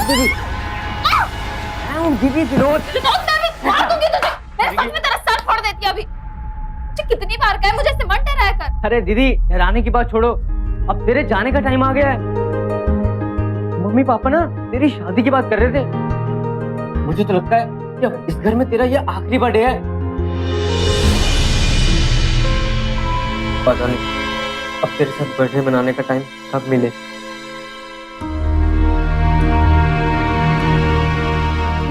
दीदी। दीदी विनोद। मार दूंगी तुझे। मेरे सामने तेरा सर फोड़ देती अभी। मुझे कितनी बार कहा मुझे ऐसे मत डराया कर। अरे दीदी डराने की बात छोड़ो, अब तेरे जाने का टाइम आ गया है। मम्मी पापा ना तेरी शादी की बात कर रहे थे। मुझे तो लगता है कि अब इस घर में तेरा ये आखिरी बर्थडे है। पता नहीं अब तेरे साथ बर्थडे मनाने का टाइम कब मिले।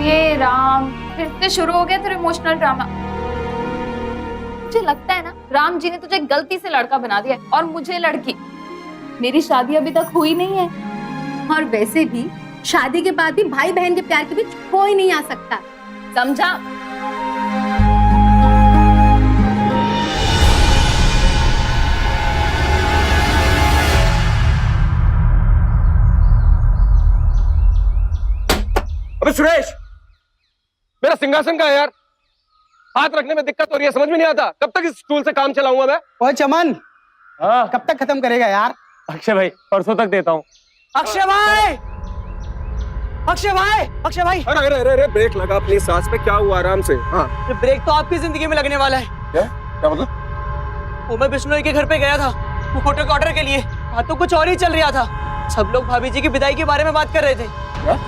ये राम फिर से शुरू हो गया तेरा इमोशनल ड्रामा। मुझे लगता है ना राम जी ने तुझे गलती से लड़का बना दिया और मुझे लड़की। मेरी शादी अभी तक हुई नहीं है। और वैसे भी शादी के बाद भी भाई बहन के प्यार के बीच कोई नहीं आ सकता, समझा? अबे सुरेश, मेरा सिंहासन कहाँ है यार? हाथ रखने में दिक्कत हो रही है, समझ में नहीं आता। कब तक इस स्टूल से काम चलाऊंगा मैं? ओए चमन, हाँ कब तक खत्म करेगा यार? अक्षय भाई परसों तक देता हूँ। अक्षय भाई, अक्षय भाई, अक्षय भाई। अरे अरे अरे अरे ब्रेक लगा अपनी सांस पे। क्या हुआ? आराम से। हाँ ब्रेक तो आपकी जिंदगी में लगने वाला है। क्या क्या मतलब? वो मैं बिश्नोई के घर पे गया था वो फोटो के ऑर्डर के लिए। हाँ तो कुछ और ही चल रहा था। सब लोग भाभी जी की विदाई के बारे में बात कर रहे थे। क्या?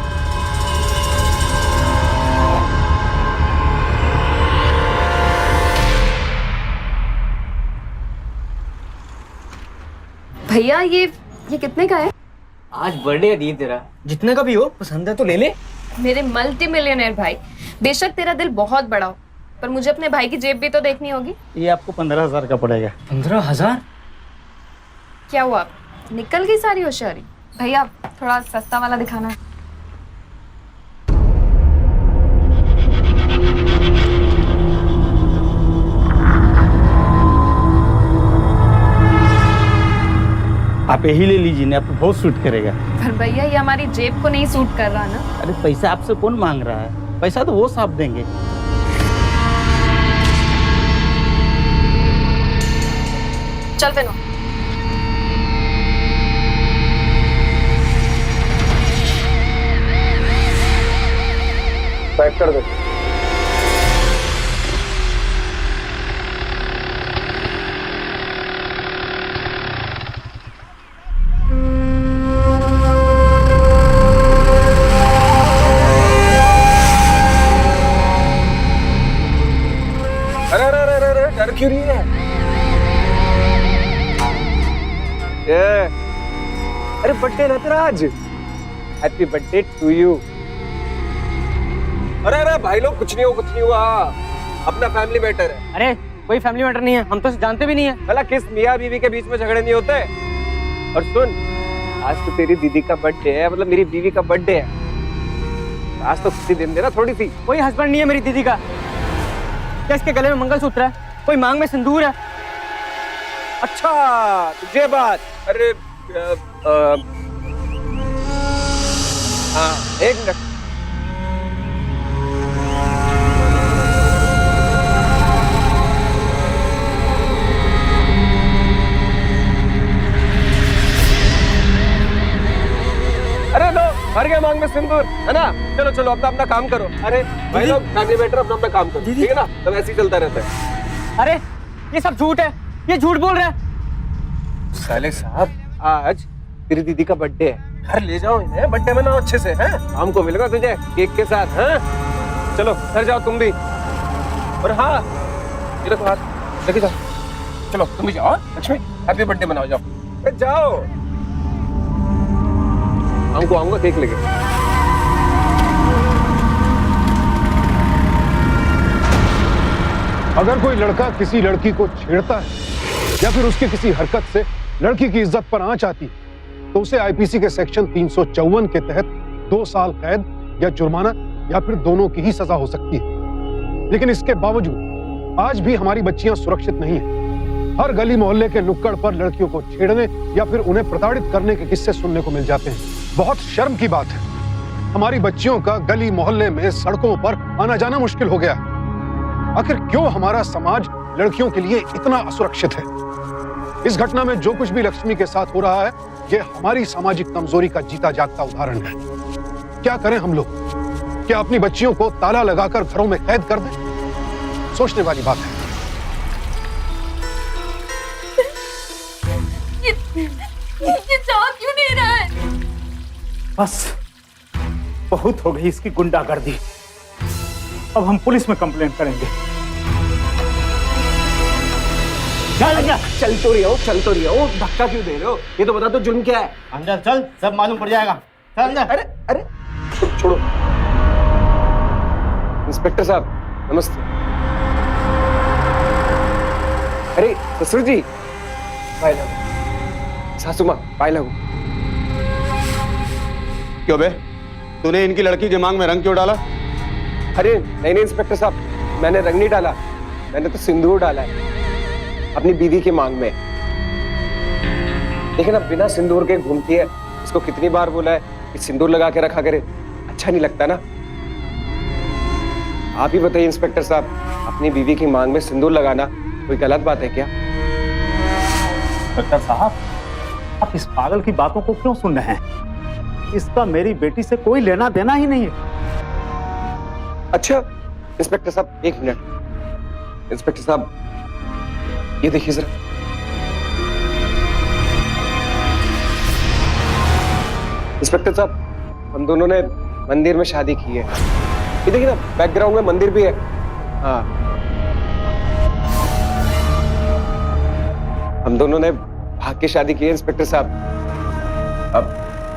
भैया ये कितने का है? आज बर्थडे है दी तेरा, जितने का भी हो पसंद है तो ले ले। मेरे मल्टी मिलियनेयर भाई, बेशक तेरा दिल बहुत बड़ा हो पर मुझे अपने भाई की जेब भी तो देखनी होगी। ये आपको 15,000 का पड़ेगा। 15,000? क्या हुआ, निकल गई सारी होशियारी? भैया थोड़ा सस्ता वाला दिखाना है। आप यही ले लीजिए ना, आपको बहुत सूट करेगा। पर भैया ये हमारी जेब को नहीं सूट कर रहा ना। अरे पैसा आपसे कौन मांग रहा है? पैसा तो वो साफ देंगे। चल फिर पैक कर दो। अरे अरे अरे अरे डर क्यों रही है? अरे बर्थडे ना तेरा आज। Happy birthday to you. अरे अरे भाई लोग कुछ नहीं हुआ। अपना फैमिली मैटर है। अरे कोई फैमिली मैटर नहीं है, हम तो जानते भी नहीं है। भला किस मियाँ बीवी के बीच में झगड़े नहीं होते? और सुन, आज तो तेरी दीदी का बर्थडे है, मतलब मेरी बीवी का बर्थडे है। आज तो खुशी दिन देना थोड़ी सी। कोई हस्बैंड नहीं है मेरी दीदी का। क्या इसके गले में मंगलसूत्र है? कोई मांग में सिंदूर है? अच्छा तुझे बात। अरे हाँ एक मिनट। अरे लो भर गया मांग में सिंदूर, है ना? चलो चलो अपना अपना काम करो। अरे भाई लोग फैमिली मैटर अपना अपना काम करो, ठीक है ना? तब ऐसे ही चलता रहता है। अरे ये सब झूठ है, ये झूठ बोल रहा है। साले साहब आज तेरी दीदी का बर्थडे है, घर ले जाओ इन्हें, बर्थडे मनाओ अच्छे से। हैं शाम को मिलेगा तुझे केक के साथ। हैं चलो घर जाओ तुम भी। और हाँ ये देखो हाथ लेके जाओ। चलो तुम भी जाओ। लक्ष्मी हैप्पी बर्थडे मनाओ, जाओ जाओ। हमको आऊंगा केक लेके। अगर कोई लड़का किसी लड़की को छेड़ता है या फिर उसकी किसी हरकत से लड़की की इज्जत पर आंच आती है तो उसे आईपीसी के सेक्शन 354 के तहत 2 साल कैद या जुर्माना या फिर दोनों की ही सजा हो सकती है। लेकिन इसके बावजूद आज भी हमारी बच्चियां सुरक्षित नहीं हैं। हर गली मोहल्ले के नुक्कड़ पर लड़कियों को छेड़ने या फिर उन्हें प्रताड़ित करने के किस्से सुनने को मिल जाते हैं। बहुत शर्म की बात है, हमारी बच्चियों का गली मोहल्ले में सड़कों पर आना जाना मुश्किल हो गया। आखिर क्यों हमारा समाज लड़कियों के लिए इतना असुरक्षित है? इस घटना में जो कुछ भी लक्ष्मी के साथ हो रहा है, ये हमारी सामाजिक कमजोरी का जीता जागता उदाहरण है। क्या करें हम लोग? क्या अपनी बच्चियों को ताला लगाकर घरों में कैद कर दें? सोचने वाली बात है। ये जा क्यों नहीं रहा है? बस बहुत हो गई इसकी गुंडागर्दी। अब हम पुलिस में कंप्लेंट करेंगे। चल तो रही हो, धक्का क्यों दे रहे हो? ये तो बता दो जुर्म क्या है? अंदर चल, सब मालूम पड़ जाएगा। चल अंदर। अरे अरे छोड़ो। इंस्पेक्टर साहब नमस्ते। अरे ससुर जी, पाए लगो। सासू माँ पाए लगो। क्यों बे, तूने इनकी लड़की के मांग में रंग क्यों डाला? अरे नहीं इंस्पेक्टर साहब, मैंने रंग नहीं डाला, मैंने तो सिंदूर डाला है अपनी बीवी की मांग में। लेकिन अब बिना सिंदूर के घूमती है, इसको कितनी बार बोला है कि सिंदूर लगा के रखा करे, अच्छा नहीं लगता ना। आप ही बताइए इंस्पेक्टर साहब, अपनी बीवी की मांग में सिंदूर लगाना कोई गलत बात है क्या? डॉक्टर साहब, आप इस पागल की बातों को क्यों सुन रहे हैं? इसका मेरी बेटी से कोई लेना देना ही नहीं है। अच्छा इंस्पेक्टर साहब एक मिनट। इंस्पेक्टर साहब ये देखिए जरा। इंस्पेक्टर साहब हम दोनों ने मंदिर में शादी की है। ये देखिए ना, बैकग्राउंड में मंदिर भी है। हाँ, हम दोनों ने भाग के शादी की है इंस्पेक्टर साहब। अब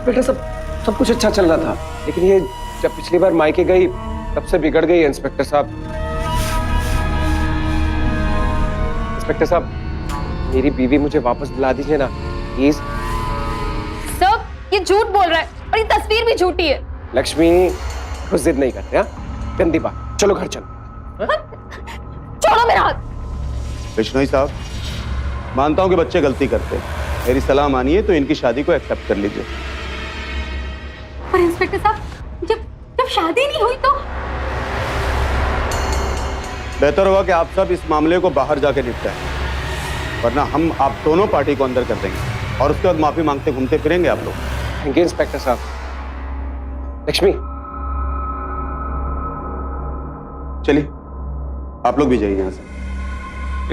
बेटा सब कुछ अच्छा चल रहा था, लेकिन ये जब पिछली बार मायके गई तब से बिगड़ गई है इंस्पेक्टर साहब। इंस्पेक्टर साहब मेरी बीवी मुझे वापस बुला दीजिए ना प्लीज। सब ये झूठ बोल रहा है और ये तस्वीर भी झूठी है। लक्ष्मी कुछ जिद नहीं करते, हाँ गंदी बात। चलो घर चलो। छोड़ो मेरा हाथ। बिश्नोई साहब, मानता हूं कि बच्चे गलती करते हैं, मेरी सलाह मानिए तो इनकी शादी को एक्सेप्ट कर लीजिए। पर इंस्पेक्टर साहब, जब शादी नहीं हुई तो? बेहतर होगा कि आप सब इस मामले को बाहर जाके निपटाएं, वरना हम आप दोनों पार्टी को अंदर कर देंगे और उसके बाद माफी मांगते घूमते फिरेंगे आप लोग। थैंक यू इंस्पेक्टर साहब। लक्ष्मी चलिए आप लोग भी जाइए यहाँ से।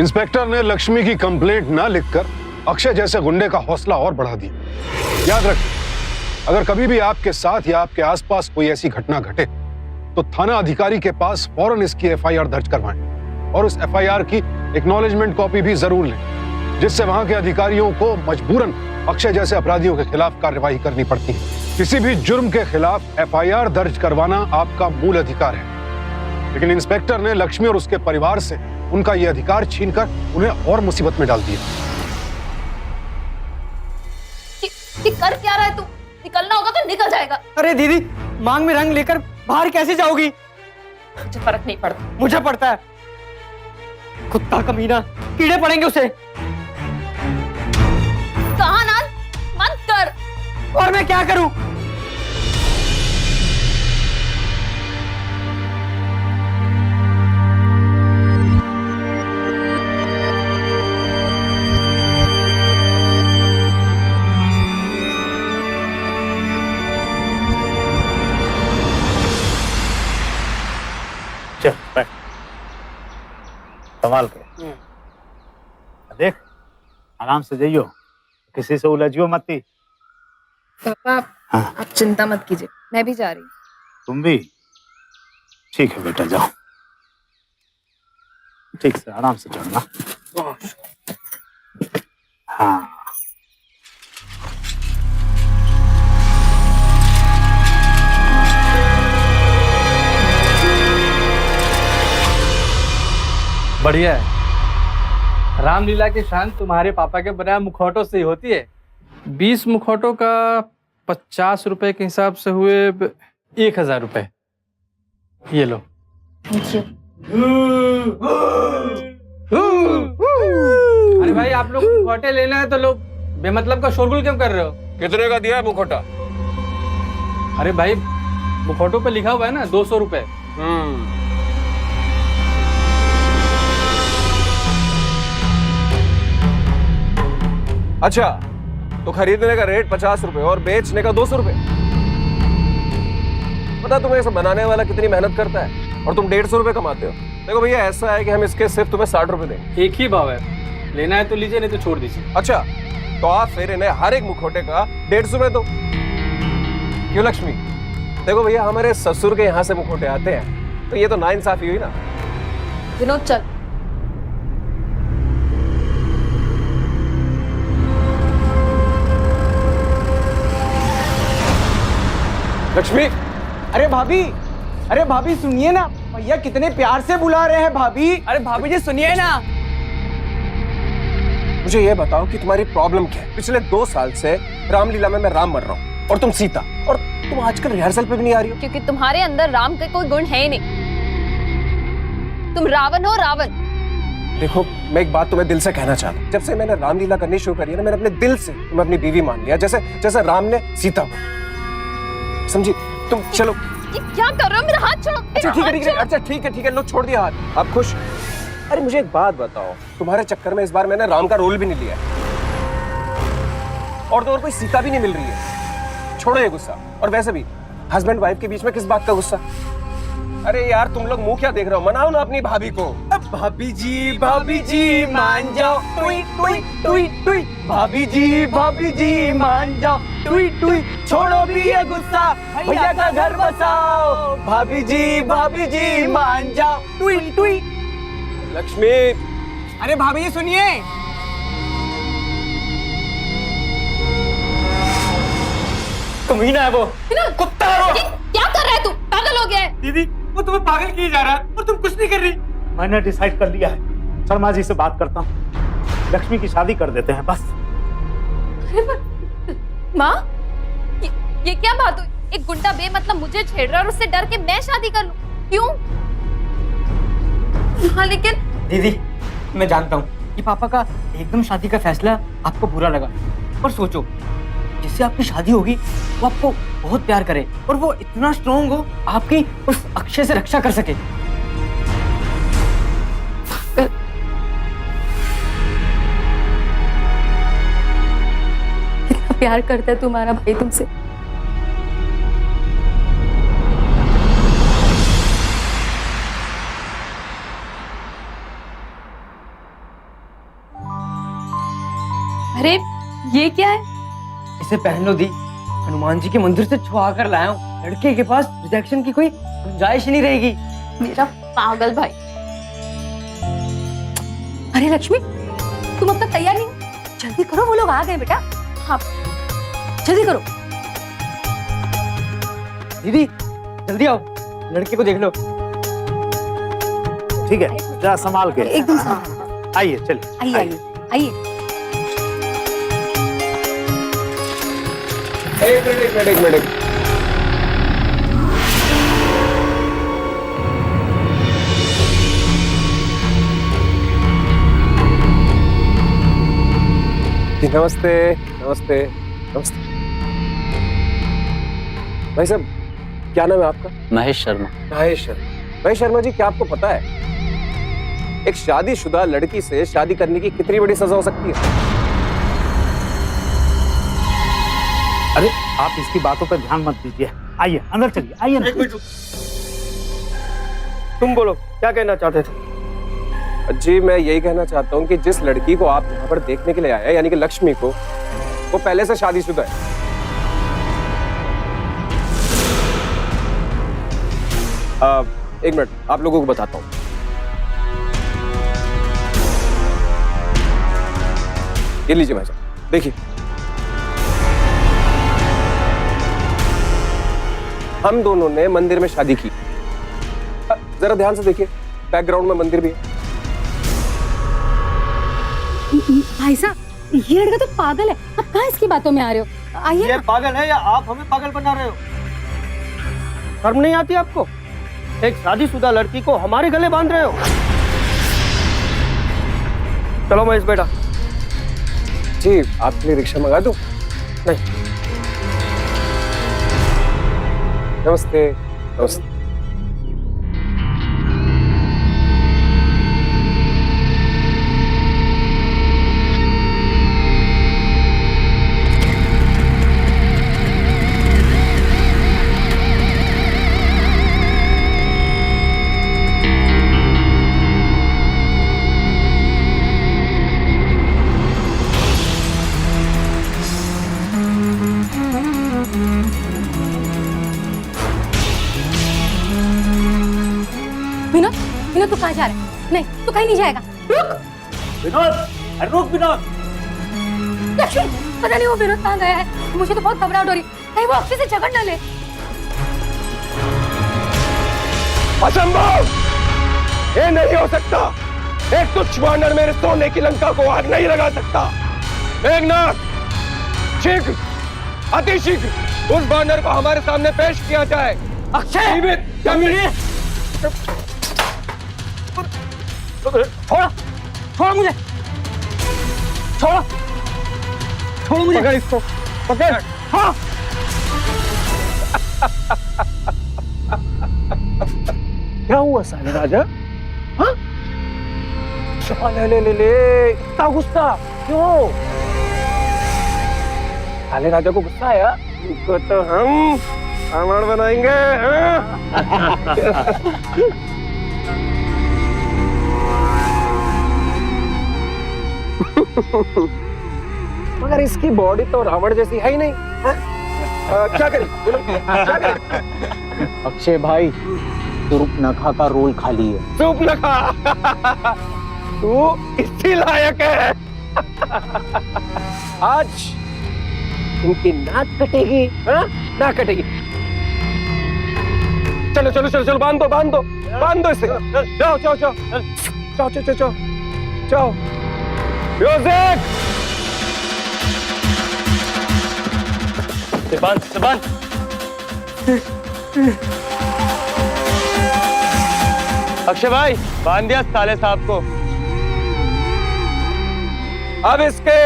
इंस्पेक्टर ने लक्ष्मी की कंप्लेंट ना लिखकर अक्षय जैसे गुंडे का हौसला और बढ़ा दिया। याद रखें, अगर कभी भी आपके साथ या आपके आसपास कोई ऐसी घटना घटे तो थाना अधिकारी के पास फौरन इसकी एफआईआर दर्ज करवाएं और उस एफआईआर की एक्नॉलेजमेंट कॉपी भी जरूर लें, जिससे वहां के अधिकारियों को मजबूरन अक्षय जैसे अपराधियों के खिलाफ कार्यवाही करनी पड़ती है। किसी भी जुर्म के खिलाफ एफआईआर दर्ज करवाना आपका मूल अधिकार है, लेकिन इंस्पेक्टर ने लक्ष्मी और उसके परिवार से उनका यह अधिकार छीनकर उन्हें और मुसीबत में डाल दिया। ये कर क्या रहा है तू? निकलना होगा तो निकल जाएगा। अरे दीदी, मांग में रंग लेकर बाहर कैसे जाओगी? मुझे फर्क नहीं पड़ता। मुझे पड़ता है। कुत्ता कमीना, कीड़े पड़ेंगे उसे। कहा ना मत कर। और मैं क्या करूं? चल बैठ, संभाल के देख, आराम से जाइयो, किसी से उलझियो मत। पापा हाँ। आप चिंता मत कीजिए, मैं भी जा रही हूँ। तुम भी? ठीक है बेटा, जाओ, ठीक से आराम से चढ़ना। हाँ बढ़िया है। रामलीला की शान तुम्हारे पापा के बनाए मुखौटों से ही होती है। 20 मुखौटों का 50 रुपए के हिसाब से हुए 1000 रुपए। ये लो। Thank you. अरे भाई, आप लोग मुखौटे लेना है तो लोग बेमतलब का शोरगुल क्यों कर रहे हो? कितने का दिया है मुखौटा? अरे भाई, मुखौटों पे लिखा हुआ है ना 200 रुपए। अच्छा, तो खरीदने का रेट 50 रुपए और बेचने का 200 रुपए। पता है तुम्हें इसे बनाने वाला कितनी मेहनत करता है और तुम 150 रुपए कमाते हो। देखो भैया ऐसा है कि हम इसके सिर्फ तुम्हें 60 रुपए देंगे। एक ही भाव है, लेना है तो लीजिए, नहीं तो छोड़ दीजिए। अच्छा तो आप फिर इन्हें हर एक मुखौटे का 150 रुपए दो। क्यों लक्ष्मी? देखो भैया हमारे ससुर के यहाँ से मुखौटे आते हैं तो ये तो नाइंसाफी हुई ना। विनोद चल। लक्ष्मी अरे भाभी सुनिए ना, भैया कितने प्यार से बुला रहे हैं भाभी। अरे भाभी जी सुनिए ना। मुझे ये बताओ कि तुम्हारी प्रॉब्लम क्या है? पिछले 2 साल से रामलीला में मैं राम बन रहा हूँ और तुम सीता, और तुम आजकल रिहर्सल पे भी नहीं आ रही हो। क्योंकि तुम्हारे अंदर राम का कोई गुण है ही नहीं, तुम रावण हो रावण। देखो मैं एक बात तुम्हें दिल से कहना चाहता हूँ, जब से मैंने रामलीला करनी शुरू करी है ना, मैंने अपने दिल से तुम्हें अपनी बीवी मान लिया, जैसे जैसे राम ने सीता को। समझी? तुम चलो। ये क्या कर रहे हो? मेरा हाथ छोड़ो। अच्छा ठीक है ठीक है, अच्छा ठीक है लो छोड़ दिया हाथ। आप खुश? अरे मुझे एक बात बताओ, तुम्हारे चक्कर में इस बार मैंने राम का रोल भी नहीं लिया है और तो और कोई सीता भी नहीं मिल रही है। छोड़ो ये गुस्सा। और वैसे भी हस्बैंड वाइफ के बीच में किस बात का गुस्सा? अरे यार तुम लोग मुंह क्या देख रहे हो? मनाओ ना अपनी भाभी को। भाभी जी मान जाओ, टुई टुई टुई टुई। भाभी जी मान जाओ, टुई टुई। छोड़ो भी ये गुस्सा, भैया का घर बसाओ। भाभी जी मान जाओ, टुई टुई। लक्ष्मी अरे भाभी जी सुनिए। तुम ही ना है वो कुत्ता है वो। क्या कर रहा है तू? पागल हो गया है? दीदी वो तुम्हें पागल किए जा रहा है और तुम कुछ नहीं कर रही। मैंने डिसाइड कर लिया है, शर्मा जी से बात करता हूँ, लक्ष्मी की शादी कर देते हैं बस। माँ ये क्या बात हुई? एक गुंडा बेमतलब मुझे छेड़ रहा है और उससे डर के मैं शादी कर लूं? क्यों? हाँ लेकिन दीदी मैं जानता हूँ कि पापा का एकदम शादी का फैसला आपको बुरा लगा, पर सोचो जिससे आपकी शादी होगी वो आपको बहुत प्यार करे और वो इतना स्ट्रॉन्ग हो आपकी उस अक्षय से रक्षा कर सके। कितना प्यार करता है तुम्हारा भाई तुमसे। अरे ये क्या है? इसे पहन लो दी, हनुमान जी के मंदिर से छुआ कर लाया हूँ। लड़के के पास रिजेक्शन की कोई गुंजाइश नहीं रहेगी। मेरा पागल भाई। अरे लक्ष्मी तुम अब तक तैयार नहीं हो? जल्दी करो, वो लोग आ गए बेटा। हाँ जल्दी करो। दीदी जल्दी आओ, लड़के को देख लो। ठीक है जरा संभाल के। एकदम संभाल। आइए चलिए। आइए आइए। एक मिनट। नमस्ते नमस्ते नमस्ते। भाई साहब क्या नाम है आपका? महेश शर्मा। महेश शर्मा जी, क्या आपको पता है एक शादीशुदा लड़की से शादी करने की कितनी बड़ी सजा हो सकती है? अरे आप इसकी बातों पर ध्यान मत दीजिए, आइए अंदर चलिए। आइए ना। तुम बोलो क्या कहना चाहते थे? जी मैं यही कहना चाहता हूँ कि जिस लड़की को आप यहाँ पर देखने के लिए आए हैं, यानी कि लक्ष्मी को, वो पहले से शादीशुदा है। एक मिनट आप लोगों को बताता हूँ। ये लीजिए भाई साहब, देखिए हम दोनों ने मंदिर में शादी की। जरा ध्यान से देखिए, बैकग्राउंड में मंदिर भी है। भाई साहब ये लड़का तो पागल है, अब कहाँ इसकी बातों में आ रहे हो? आइए। ये पागल है या आप हमें पागल बना रहे हो? शर्म नहीं आती आपको? एक शादीशुदा लड़की को हमारे गले बांध रहे हो। चलो महेश बेटा। जी आपके लिए रिक्शा मंगा दूं? नहीं। नमस्ते नमस्ते। कहाँ जा रहा है? नहीं, तू कहीं नहीं जाएगा। रुक विनोद, अरे रुक विनोद। लक्ष्मी, पता नहीं वो विनोद कहाँ गया है। मुझे तो बहुत घबराहट हो रही, कहीं वो अक्षय से झगड़ न ले। असंभव, ये नहीं हो सकता। एक तुच्छ वानर मेरे सोने की लंका को आग नहीं लगा सकता। मेघनाथ, शीघ्र, अति शीघ्र उस वानर को हमारे सामने पेश किया जाए। अक्षय, छोड़ो, छोड़ो मुझे, छोड़ो, छोड़ो मुझे। पकड़ इसको, पकड़। हाँ। क्या हुआ साले राजा? हाँ? ले इतना गुस्सा क्यों? साले राजा को गुस्सा आया? इसको तो हम अमर बनाएंगे। मगर इसकी बॉडी तो रावण जैसी है ही नहीं। क्या करें? क्या करें? अक्षय भाई, सूर्पनखा का रोल खाली है। सूर्पनखा, तू इसी लायक है। आज इनकी नाक कटेगी। हाँ? नाक कटेगी। चलो चलो चलो चलो, बांध दो बांध दो बांध दो इसे। जाओ जाओ जाओ जाओ जाओ जाओ जाओ। म्यूजिक। बंद। अक्षय भाई, बांध दिया साले साहब को। अब इसके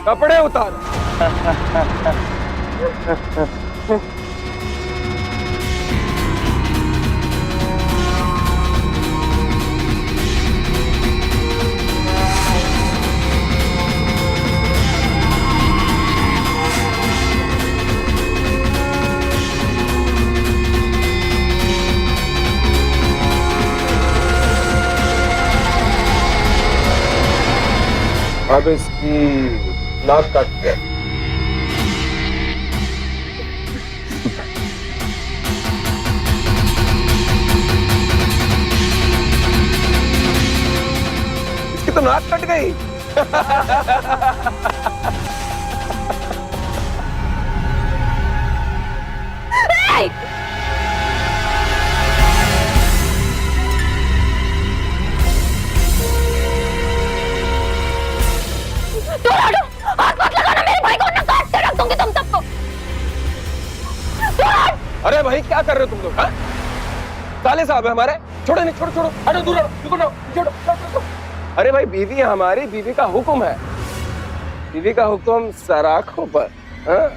कपड़े उतारो। अब इसकी नाक काट दे। इसकी तो नाक कट गई। अरे भाई, क्या कर रहे हो तुम लोग? साले साहब है हमारे, छोड़ो नहीं, छोड़ो छोड़ो, हटो दूर हटो, छोड़ो। अरे भाई, बीवी है हमारी, बीवी का हुक्म है, बीवी का हुक्म सराखों पर। हाँ?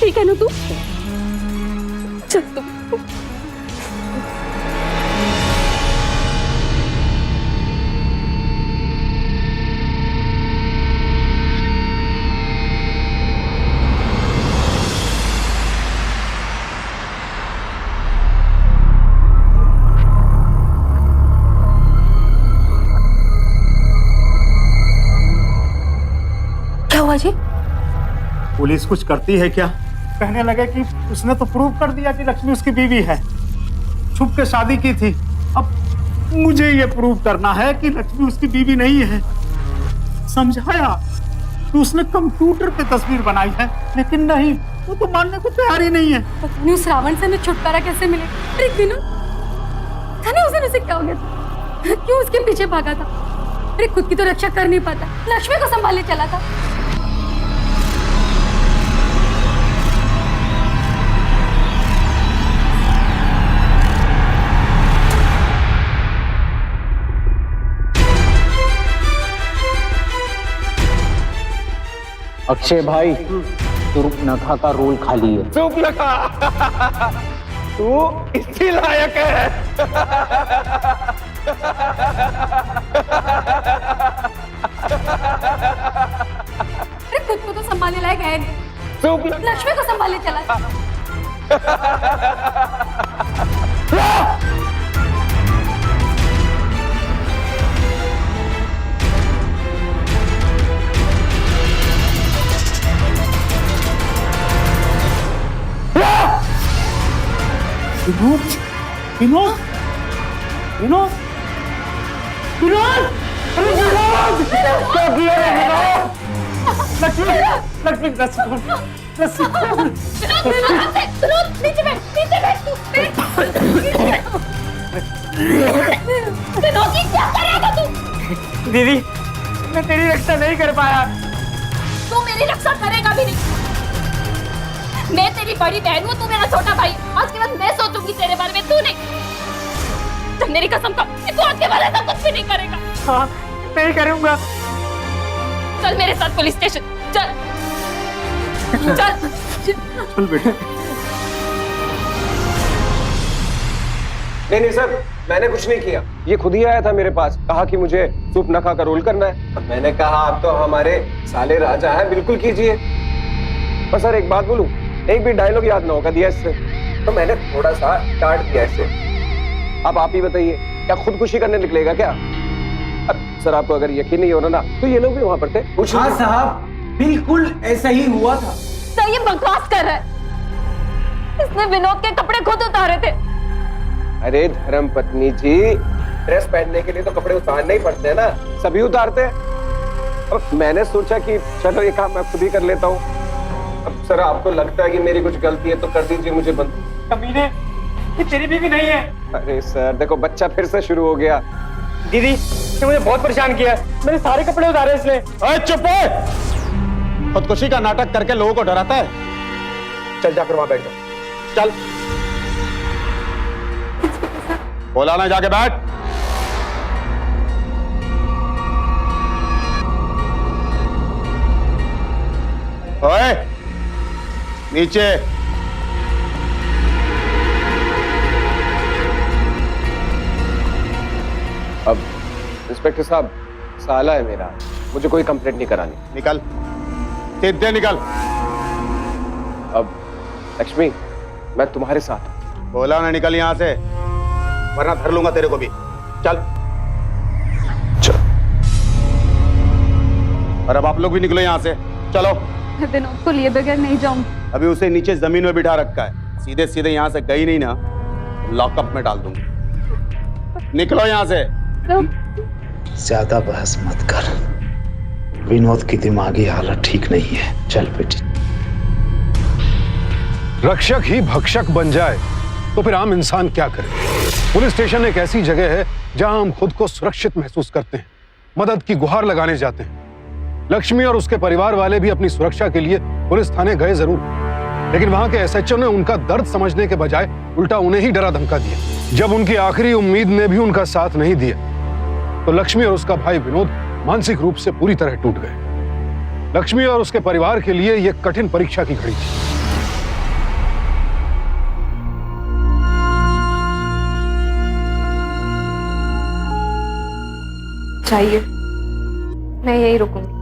ठीक है ना तू? चल तू। क्या हुआ जी? पुलिस कुछ करती है क्या? कहने लगे कि उसने तो प्रूव कर दिया कि लक्ष्मी उसकी बीवी है, छुप के शादी की थी। अब मुझे ये प्रूव करना है कि लक्ष्मी उसकी बीवी नहीं है। समझाया कि उसने कंप्यूटर पे तस्वीर बनाई है, लेकिन नहीं, वो तो मानने को तैयार ही नहीं है। पता नहीं उस रावण से हमें छुटकारा कैसे मिले। अरे विनोद, पता नहीं उसे उसे क्या हो गया था, क्यों उसके पीछे भागा था। अरे खुद की तो रक्षा कर नहीं पाता, लक्ष्मी को संभालने चला था। अक्षय भाई, सूर्पनखा का रोल खाली है। सूर्पनखा, तू इसी लायक है। अरे खुद को तो संभालने लायक है नहीं, सूर्पनखा, लक्ष्मी को संभालने चला था। विनोद विनोद विनोद विनोद अरे विनोद क्या किया रे विनोद लक्ष्मी लक्ष्मी रस्सी नीचे बैठ विनोद जी क्या करेगा तू? दीदी मैं तेरी रक्षा नहीं कर पाया। तू मेरी रक्षा करेगा भी नहीं। मैं तेरी बड़ी बहन हूँ, तू मेरा छोटा भाई। आज के बाद मैं सोचूंगी तेरे बारे में, तू नहीं। चल मेरी कसम खा कि तू आज के बाद ऐसा कुछ भी नहीं करेगा। हाँ नहीं करूंगा। चल मेरे साथ पुलिस स्टेशन, चल चल चल बेटा। नहीं सर, मैंने कुछ नहीं किया। ये खुद ही आया था मेरे पास, कहा कि मुझे सूप न खाकर रोल करना है। अब मैंने कहा आप तो हमारे साले राजा हैं, बिल्कुल कीजिए। पर सर एक बात बोलूं, एक भी डायलॉग याद ना होगा दिया इससे, तो मैंने थोड़ा सा डांट दिया इसे। अब आप ही बताइए, क्या खुदकुशी करने निकलेगा क्या? अब सर आपको अगर यकीन नहीं हो रहा ना, तो ये लोग भी वहां पर थे। हाँ साहब, बिल्कुल ऐसा ही हुआ था। सर ये बकवास कर रहा है। इसने विनोद के कपड़े खुद उतारे थे। अरे धर्म पत्नी जी, ड्रेस पहनने के लिए तो कपड़े उतारने ही पड़ते हैं ना, सभी उतारते हैं। अब मैंने सोचा कि चलो ये काम मैं खुद ही कर लेता हूँ। अब सर आपको लगता है कि मेरी कुछ गलती है तो कर दीजिए मुझे बंद। कमीने, ये तेरी बीवी नहीं है। अरे सर देखो, बच्चा फिर से शुरू हो गया। दीदी ये मुझे बहुत परेशान किया है, मेरे सारे कपड़े उतारे इसने। अरे चुप है, खुदकुशी का नाटक करके लोगों को डराता है। चल जाकर वहां बैठ जाओ, चल बोला ना, जाके बैठ। ओए नीचे। अब इंस्पेक्टर साहब, साला है मेरा, मुझे कोई कंप्लेंट नहीं करानी। निकल, सीधे निकल। अब लक्ष्मी, मैं तुम्हारे साथ हूं। बोला ना, निकल यहां से, वरना धर लूंगा तेरे को भी। चल चल। और अब आप लोग भी निकलो यहां से, चलो। मैं विनोद को लिए बगैर नहीं जाऊंगी। अभी उसे नीचे जमीन में बिठा रखा है, सीधे सीधे यहां से गई नहीं ना, लॉकअप में डाल दूंगा। निकलो यहां से। ज्यादा बहस मत कर, विनोद की दिमागी हालत ठीक नहीं है। चल बेटी। रक्षक ही भक्षक बन जाए तो फिर आम इंसान क्या करे? पुलिस स्टेशन एक ऐसी जगह है जहां हम खुद को सुरक्षित महसूस करते हैं, मदद की गुहार लगाने जाते हैं। लक्ष्मी और उसके परिवार वाले भी अपनी सुरक्षा के लिए पुलिस थाने गए जरूर, लेकिन वहां के एसएचओ ने उनका दर्द समझने के बजाय उल्टा उन्हें ही डरा धमका दिया। जब उनकी आखिरी उम्मीद ने भी उनका साथ नहीं दिया, तो लक्ष्मी और उसका भाई विनोद मानसिक रूप से पूरी तरह टूट गए। लक्ष्मी और उसके परिवार के लिए यह कठिन परीक्षा की घड़ी थी। चाहिए मैं यही रुकूंगी।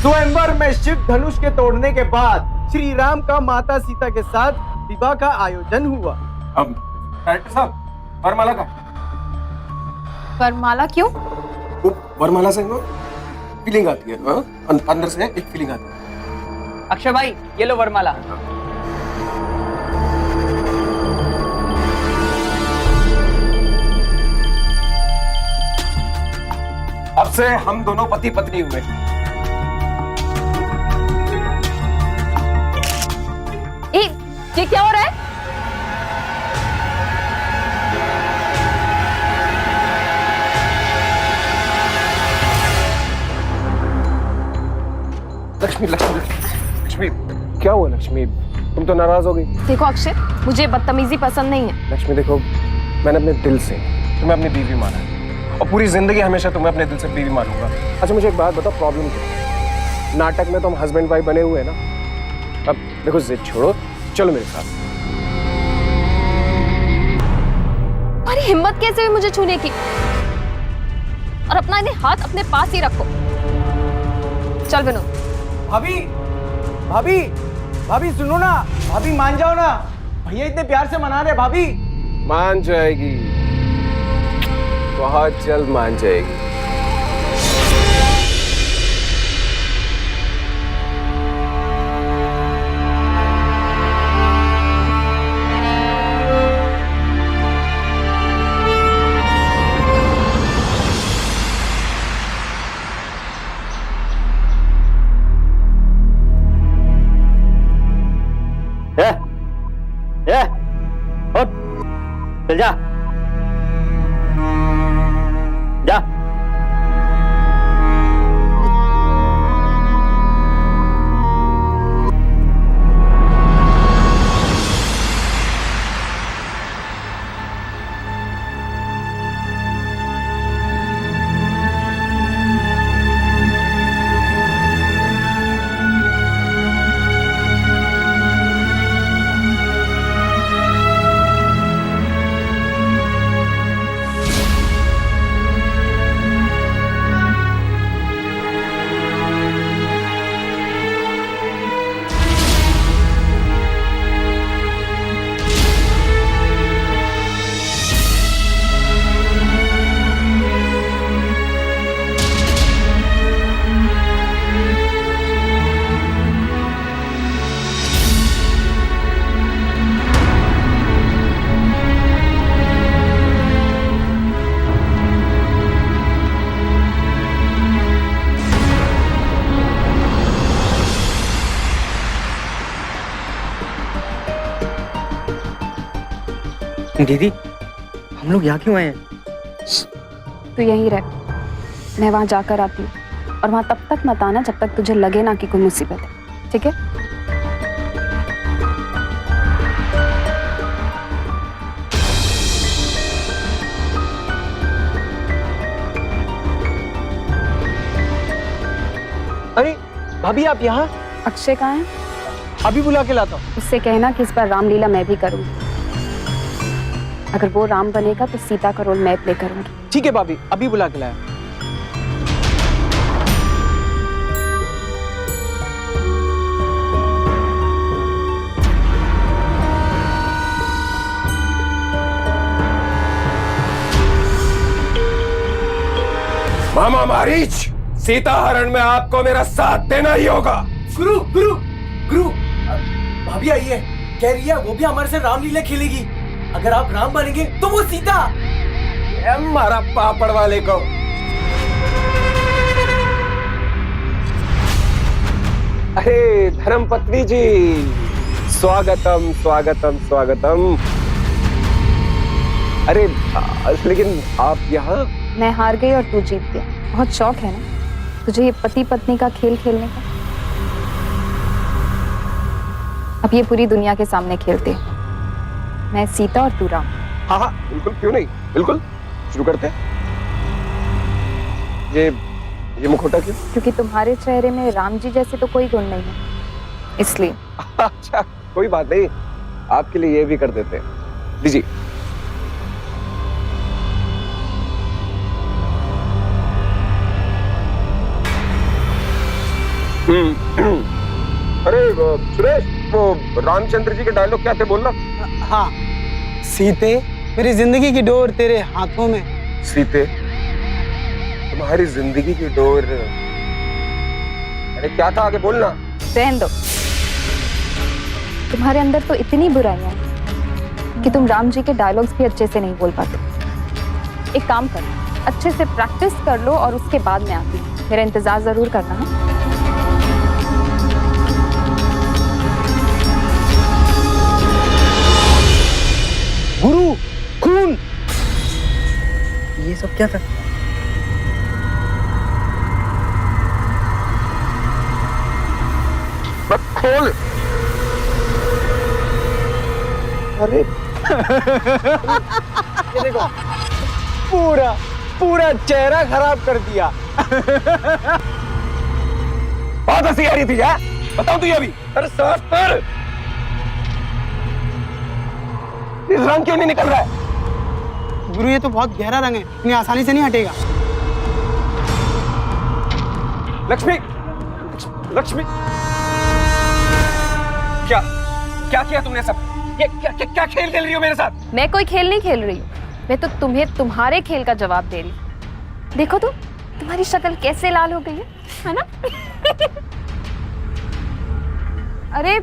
स्वयंवर में शिव धनुष के तोड़ने के बाद श्री राम का माता सीता के साथ विवाह का आयोजन हुआ। अब डायरेक्टर साहब, वरमाला का वरमाला क्यों? वरमाला से फीलिंग आती है, अंदर से एक फीलिंग आती है। अक्षय भाई, ये लो वरमाला। अब से हम दोनों पति पत्नी हुए। ये क्या हो रहा है? लक्ष्मी लक्ष्मी लक्ष्मी, क्या हुआ लक्ष्मी? तुम तो नाराज हो गई। देखो अक्षय, मुझे बदतमीजी पसंद नहीं है। लक्ष्मी देखो, मैंने अपने दिल से तुम्हें अपनी बीवी माना है और पूरी जिंदगी हमेशा तुम्हें अपने दिल से बीवी मानूंगा। अच्छा मुझे एक बात बताओ, प्रॉब्लम क्या है? नाटक में तो हम हस्बैंड वाइफ बने हुए हैं ना। अब देखो जिद छोड़ो, चलो मेरे साथ। तुम्हारी हिम्मत कैसे हुई मुझे छूने की? और अपना इन्हें हाथ अपने पास ही रखो। चल विनोद। भाभी भाभी भाभी सुनो ना, भाभी मान जाओ ना, भैया इतने प्यार से मना रहे। भाभी मान जाएगी, बहुत जल्द मान जाएगी। उठ, चल जा जा। दीदी, हम लोग यहाँ क्यों आए हैं? तू यहीं रह, मैं वहां जाकर आती हूँ। और वहां तब तक मत आना जब तक तुझे लगे ना कि कोई मुसीबत है, ठीक है? अरे भाभी आप यहाँ? अक्षय कहाँ है? अभी बुला के लाता हूँ। उससे कहना कि इस बार रामलीला मैं भी करूंगी। अगर वो राम बनेगा तो सीता का रोल मैं प्ले करूंगी। ठीक है भाभी, अभी बुला के लाया। मामा मारीच, सीता हरण में आपको मेरा साथ देना ही होगा। गुरु गुरु गुरु, भाभी आई है, कह रही है वो भी हमारे से रामलीला खेलेगी। अगर आप राम बनेंगे तो वो सीता। मारा पापड़ वाले को। अरे धर्मपत्नी जी, स्वागतम स्वागतम स्वागतम। अरे लेकिन आप यहाँ? मैं हार गई और तू जीत गया। बहुत शौक है ना तुझे ये पति पत्नी का खेल खेलने का? अब ये पूरी दुनिया के सामने खेलते हैं, मैं सीता और तू राम। हाँ हाँ बिल्कुल, क्यों नहीं, बिल्कुल शुरू करते हैं। ये मुखौटा क्यों? क्योंकि तुम्हारे चेहरे में राम जी जैसे तो कोई गुण नहीं है, इसलिए। अच्छा कोई बात नहीं, आपके लिए ये भी कर देते हैं। दीजिए। अरे सुरेश, वो रामचंद्र जी के डायलॉग क्या थे, बोलना। हाँ, सीते मेरी जिंदगी की डोर तेरे हाथों में। सीते तुम्हारी जिंदगी की डोर। अरे क्या था, आगे बोलना। रहने दो, तुम्हारे अंदर तो इतनी बुराइयां हैं कि तुम राम जी के डायलॉग्स भी अच्छे से नहीं बोल पाते। एक काम कर, अच्छे से प्रैक्टिस कर लो और उसके बाद मैं आती हूँ। मेरा इंतजार जरूर करना है। गुरु खून, ये सब क्या था? खोल। अरे ये देखो, पूरा पूरा चेहरा खराब कर दिया। बहुत हंसी आ रही थी यार, बताओ तू ये अभी। अरे सांस पर इस रंग क्यों नहीं निकल रहा है? गुरु ये तो बहुत गहरा रंग है, इतनी आसानी से नहीं हटेगा। लक्ष्मी, लक्ष्मी, क्या क्या किया तुमने सब? ये क्या खेल खेल रही हो मेरे साथ? मैं कोई खेल नहीं खेल रही हूँ, मैं तो तुम्हें तुम्हारे खेल का जवाब दे रही हूँ। देखो तो तुम्हारी शक्ल कैसे लाल हो गई है ना? अरे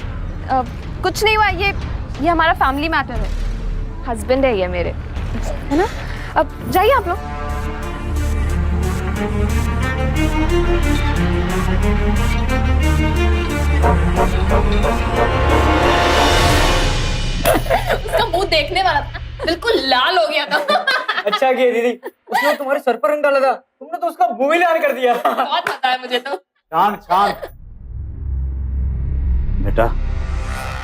कुछ नहीं हुआ, ये हमारा फैमिली मैटर है, हस्बैंड है ये मेरे, है ना? अब जाइए आप लोग। उसका मुंह देखने वाला था, बिल्कुल लाल हो गया था। अच्छा किया दीदी, उसने तुम्हारे सर पर रंग डाला था, तुमने तो उसका मुंह ही लाल कर दिया। बहुत पता है मुझे तो। शांत शांत बेटा,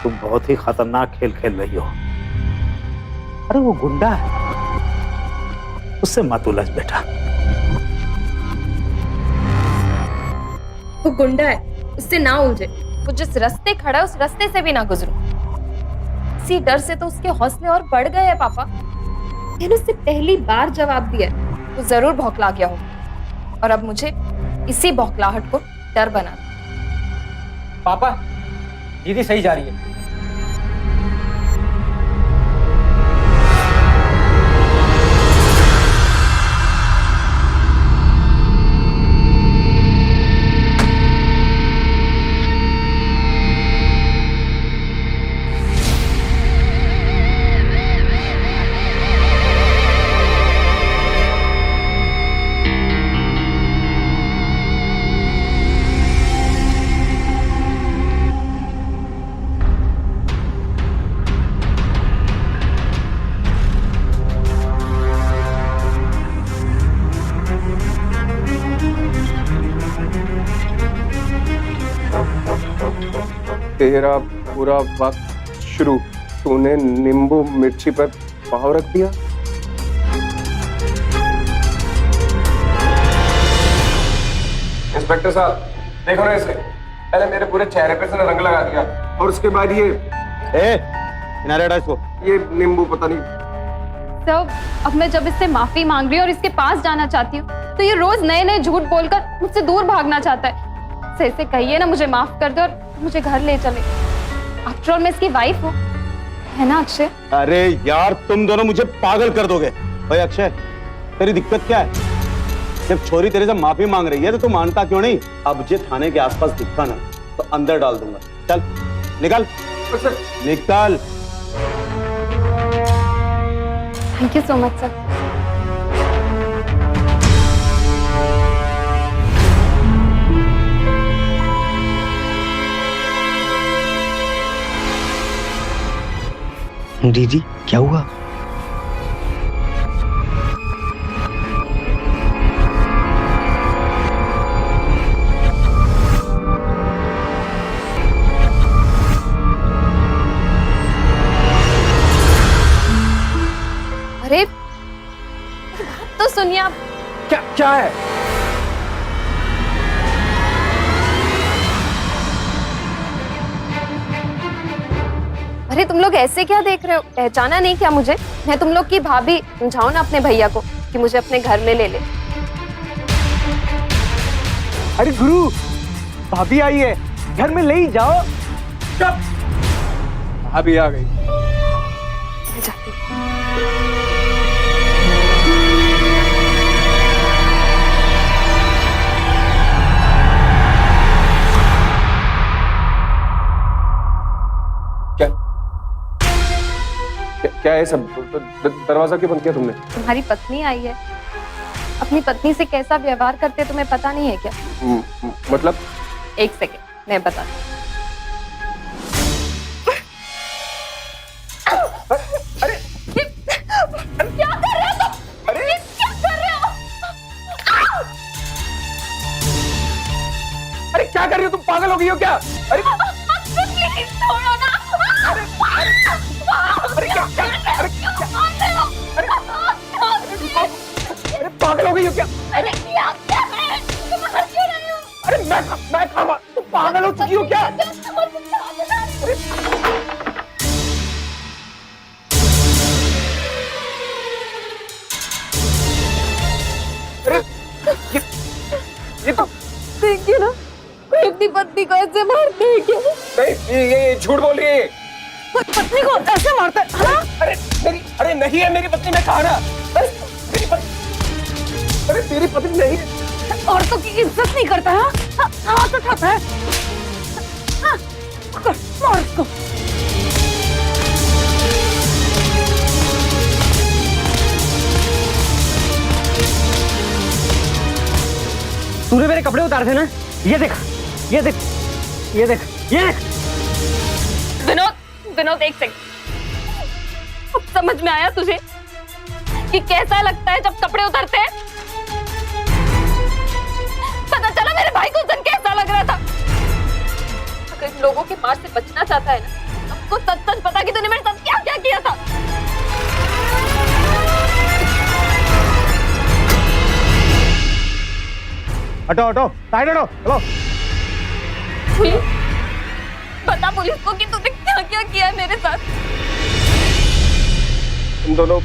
तुम बहुत ही खतरनाक खेल खेल रही हो। अरे वो गुंडा है, उससे मत उलझ बेटा। वो गुंडा है, उससे ना उलझे। वो जिस रास्ते खड़ा है उस रास्ते से भी ना गुजरो। इसी डर से तो उसके हौसले और बढ़ गए हैं पापा। मैंने उससे पहली बार जवाब दिया तो जरूर भौंकला गया हो, और अब मुझे इसी बौखलाहट को डर बना। पापा दीदी सही जा रही है। तेरा पूरा वक्त शुरू, तूने नींबू मिर्ची पर पाव रख दिया। इंस्पेक्टर साहब देखो ना इसे, पहले मेरे पूरे चेहरे पे इसने रंग लगा दिया और उसके बाद ये किनारे हटा इसको। ये नींबू पता नहीं। तो अब मैं जब इससे माफी मांग रही हूँ और इसके पास जाना चाहती हूँ तो ये रोज नए नए झूठ बोलकर मुझसे दूर भागना चाहता है। इसे कहिए ना मुझे माफ कर दे और मुझे घर ले चले। आफ्टर ऑल मैं इसकी वाइफ हूँ, है ना अक्षय? अरे यार तुम दोनों मुझे पागल कर दोगे। भाई अक्षय, तेरी दिक्कत क्या है? जब छोरी तेरे से माफी मांग रही है तो तू मानता क्यों नहीं? अब जे थाने के आसपास दिखा ना तो अंदर डाल दूंगा। चल निकल निकल। Thank you so much sir. दीदी क्या हुआ? अरे तो सुनिए आप। क्या है? अरे तुम लोग ऐसे क्या देख रहे हो? पहचाना नहीं क्या मुझे? मैं तुम लोग की भाभी। समझाओ ना अपने भैया को कि मुझे अपने घर में ले ले। अरे गुरु, भाभी आई है, घर में ले ही जाओ। भाभी आ गई। मैं जाती हूँ। क्या है सब? दरवाजा क्यों बंद किया तुमने? तुम्हारी पत्नी आई है। अपनी पत्नी से कैसा व्यवहार करते तुम्हें पता नहीं है क्या? मतलब? एक सेकेंड मैं बता। अरे क्या कर रहे हो तुम? अरे क्या कर रहे हो? अरे क्या कर रही हो तुम? पागल हो गई हो क्या? अरे प्लीज छोड़ो ना। अरे क्या? अरे गई हो क्या? अरे क्या क्या है? तुम हंस क्यों रहे हो? अरे मैं कहाँ, तुम पागल हो चुकी हो क्या? अरे ये तो देखिए ना, कोई अपनी पत्नी को ऐसे मारते हैं क्या? नहीं, ये झूठ बोल रही है। पत्नी को ऐसे मारता है? हाँ? अरे नहीं है मेरी पत्नी, मैं कहा ना। अरे मेरी पत्नी, अरे तेरी पत्नी नहीं है। औरतों की इज्जत नहीं करता है? हाथ उठाता है? हाँ, पकड़, मार उसको। तूने मेरे कपड़े उतारे थे ना? ये देख, ये देख, ये देख, ये देख। विनोद एक सेकंड, अब समझ में आया तुझे कि कैसा लगता है जब कपड़े उतारते हैं? पता चला मेरे भाई को उस दिन कैसा लग रहा था। अगर लोगों के मार से बचना चाहता है ना, आपको सच सच पता कि तूने मेरे साथ क्या क्या किया था। हटो हटो, साइड हटो, चलो। बता पुलिस को कि तूने क्या क्या किया है मेरे साथ। हम दोनों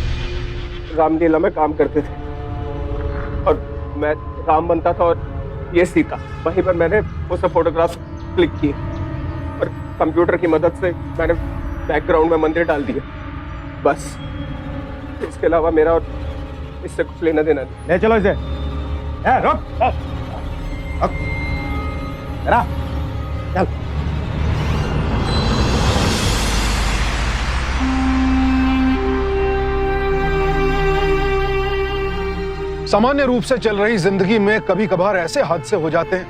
रामलीला में काम करते थे और मैं राम बनता था और ये सीता। वहीं पर मैंने वो सब फोटोग्राफ्स क्लिक किए और कंप्यूटर की मदद से मैंने बैकग्राउंड में मंदिर डाल दिए। बस इसके अलावा मेरा और इससे कुछ लेना देना नहीं। ले चलो इसे। रुक, चल। सामान्य रूप से चल रही जिंदगी में कभी कभार ऐसे हादसे हो जाते हैं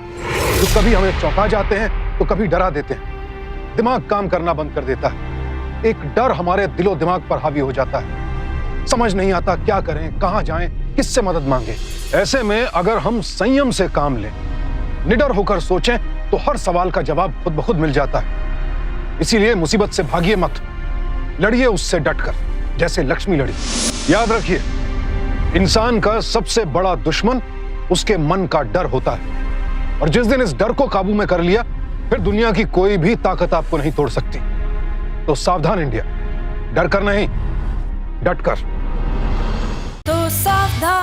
जो कभी हमें चौंका जाते हैं तो कभी डरा देते हैं। दिमाग काम करना बंद कर देता है। एक डर हमारे दिलो दिमाग पर हावी हो जाता है। समझ नहीं आता क्या करें, कहां जाएं, किससे मदद मांगे। ऐसे में अगर हम संयम से काम लें, निडर होकर सोचें, तो हर सवाल का जवाब खुद ब खुद मिल जाता है। इसीलिए मुसीबत से भागिए मत, लड़िए उससे डटकर, जैसे लक्ष्मी लड़ी। याद रखिए, इंसान का सबसे बड़ा दुश्मन उसके मन का डर होता है, और जिस दिन इस डर को काबू में कर लिया, फिर दुनिया की कोई भी ताकत आपको नहीं तोड़ सकती। तो सावधान इंडिया, डर कर नहीं, डट कर। तो सावधान